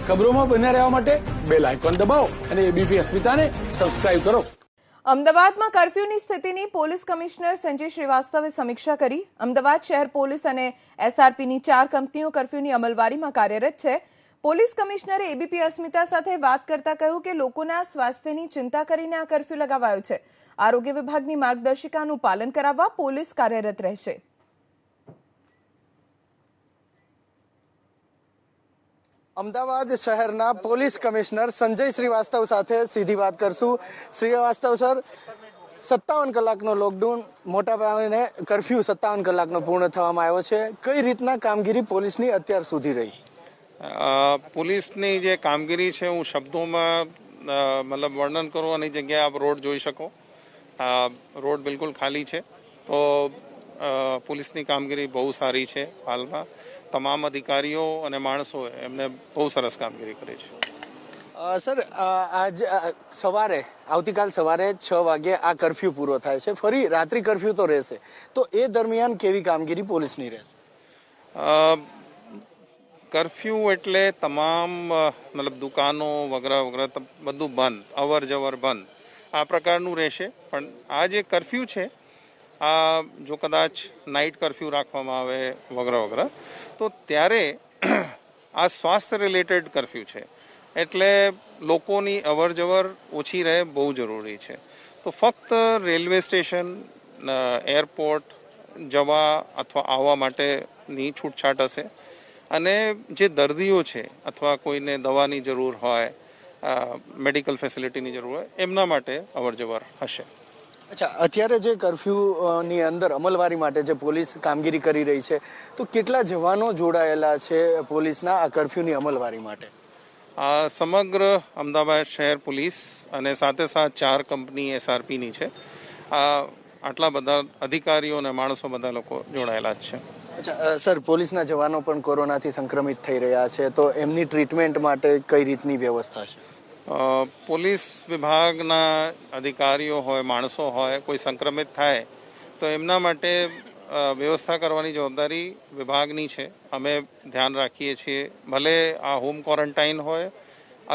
ખબરોમાં બન્યા રહેવા માટે બેલ આઇકોન દબાવો અને એબીપી અસ્મિતાને સબસ્ક્રાઇબ કરો. અમદાવાદમાં કર્ફ્યુની સ્થિતિની પોલીસ કમિશનર સંજય શ્રીવાસ્તવે સમીક્ષા કરી. અમદાવાદ શહેર પોલીસ અને એસઆરપીની 4 કંપનીઓ કર્ફ્યુની અમલવારીમાં કાર્યરત છે. પોલીસ કમિશનરે એબીપી અસ્મિતા સાથે વાત કરતા કહ્યું કે લોકોના સ્વાસ્થ્યની ચિંતા કરીને આ કર્ફ્યુ લગાવાયો છે. આરોગ્ય વિભાગની માર્ગદર્શિકાનું પાલન કરાવવા પોલીસ કાર્યરત રહેશે. અમદાવાદ શહેરના પોલીસ કમિશનર સંજય શ્રીવાસ્તવ સાથે સીધી વાત કરશું. શ્રીવાસ્તવ સર, 57 કલાકનો લોકડાઉન, મોટા પાયે કર્ફ્યુ 57 કલાકનો પૂર્ણ થવામાં આવ્યો છે. કઈ રીતના કામગીરી પોલીસની અત્યાર સુધી રહી? પોલીસની જે કામગીરી છે હું શબ્દોમાં મતલબ વર્ણન કરું આની જગ્યાએ આપ રોડ જોઈ શકો. રોડ બિલકુલ ખાલી છે. તો પોલીસની કામગીરી બહુ સારી છે. હાલમાં તમામ અધિકારીઓ અને માણસો એમને બહુ સરસ કામગીરી કરી છે. સર, આવતીકાલ સવારે 6 વાગે આ કર્ફ્યુ પૂરો થાય છે. ફરી રાત્રિ કર્ફ્યુ તો રહેશે, તો એ દરમિયાન કેવી કામગીરી પોલીસની રહેશે? કર્ફ્યુ એટલે તમામ મતલબ દુકાનો વગેરે વગેરે બધું બંધ, અવર જવર બંધ, આ પ્રકારનું રહેશે. પણ આ જે કર્ફ્યુ છે આ જો કદાચ નાઇટ કર્ફ્યુ રાખવામાં આવે વગેરે વગેરે તો ત્યારે આ સ્વાસ્થ્ય રિલેટેડ કર્ફ્યુ છે એટલે લોકોની અવર જવર ઓછી રહે, બહુ જરૂરી છે. તો ફક્ત રેલવે સ્ટેશન, એરપોર્ટ જવા અથવા આવવા માટેની છૂટછાટ હશે. અને જે દર્દીઓ છે અથવા કોઈને દવાની જરૂર હોય, મેડિકલ ફેસિલિટીની જરૂર હોય, એમના માટે અવર જવર હશે. અચ્છા, અત્યારે જે કર્ફ્યુની અંદર અમલવારી માટે જે પોલીસ કામગીરી કરી રહી છે, તો કેટલા જવાનો જોડાયેલા છે પોલીસના આ કર્ફ્યુની અમલવારી માટે? સમગ્ર અમદાવાદ શહેર પોલીસ અને સાથે 4 કંપની એસઆરપીની છે. આટલા બધા અધિકારીઓ અને માણસો બધા લોકો જોડાયેલા જ છે. અચ્છા સર, પોલીસના જવાનો પણ કોરોનાથી સંક્રમિત થઈ રહ્યા છે, તો એમની ટ્રીટમેન્ટ માટે કઈ રીતની વ્યવસ્થા છે? પોલીસ વિભાગના અધિકારીઓ હોય, માણસો હોય, કોઈ સંક્રમિત થાય તો એમના માટે વ્યવસ્થા કરવાની જવાબદારી વિભાગની છે. અમે ધ્યાન રાખીએ છીએ, ભલે આ હોમ ક્વોરન્ટાઇન હોય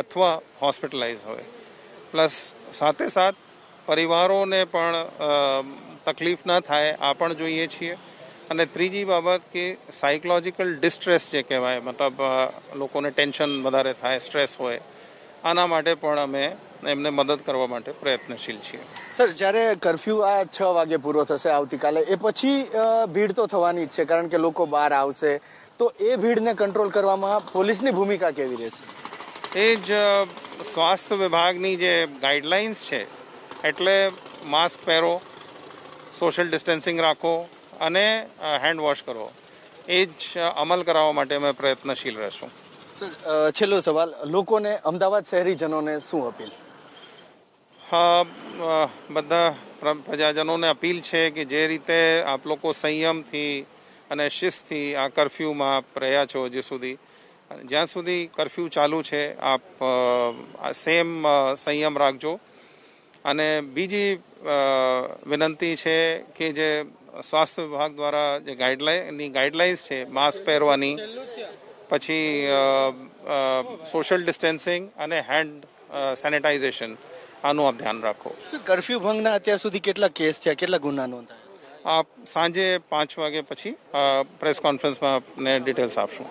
અથવા હોસ્પિટલાઇઝ હોય. પ્લસ સાથે પરિવારોને પણ તકલીફ ના થાય આ પણ જોઈએ છીએ. અને ત્રીજી બાબત કે સાયકોલોજીકલ ડિસ્ટ્રેસ જે કહેવાય, મતલબ લોકોને ટેન્શન વધારે થાય, સ્ટ્રેસ હોય, આના માટે પણ અમે એમને મદદ કરવા માટે પ્રયત્નશીલ છીએ. સર, જ્યારે કર્ફ્યુ આ 6 વાગે પૂરો થશે આવતીકાલે, એ પછી ભીડ તો થવાની જ છે, કારણ કે લોકો બહાર આવશે. તો એ ભીડને કંટ્રોલ કરવામાં પોલીસની ભૂમિકા કેવી રહેશે? એ જ સ્વાસ્થ્ય વિભાગની જે ગાઈડલાઇન્સ છે, એટલે માસ્ક પહેરો, સોશિયલ ડિસ્ટન્સિંગ રાખો અને હેન્ડ વોશ કરો, એ જ અમલ કરાવવા માટે અમે પ્રયત્નશીલ રહેશું. છેલ્લો સવાલ, લોકોને, અમદાવાદ શહેરીજનોને શું અપીલ? બધા પ્રજાજનોને અપીલ છે કે જે રીતે આપ લોકો સંયમથી અને શિસ્તથી આ કર્ફ્યુમાં રહ્યા છો, જ્યાં સુધી કર્ફ્યુ ચાલુ છે, આપ સેમ સંયમ રાખજો. અને બીજી વિનંતી છે કે જે સ્વાસ્થ્ય વિભાગ દ્વારા જે ગાઈડલાઇન્સ છે, માસ્ક પહેરવાની, પછી સોશિયલ ડિસ્ટન્સિંગ અને હેન્ડ સેનિટાઇઝેશન, આનું આપ ધ્યાન રાખો. કર્ફ્યુ ભંગના અત્યાર સુધી કેટલા કેસ થયા, કેટલા ગુના નોંધાયા? આપ સાંજે 5 વાગે પછી પ્રેસ કોન્ફરન્સમાં આપને ડિટેલ્સ આપશું.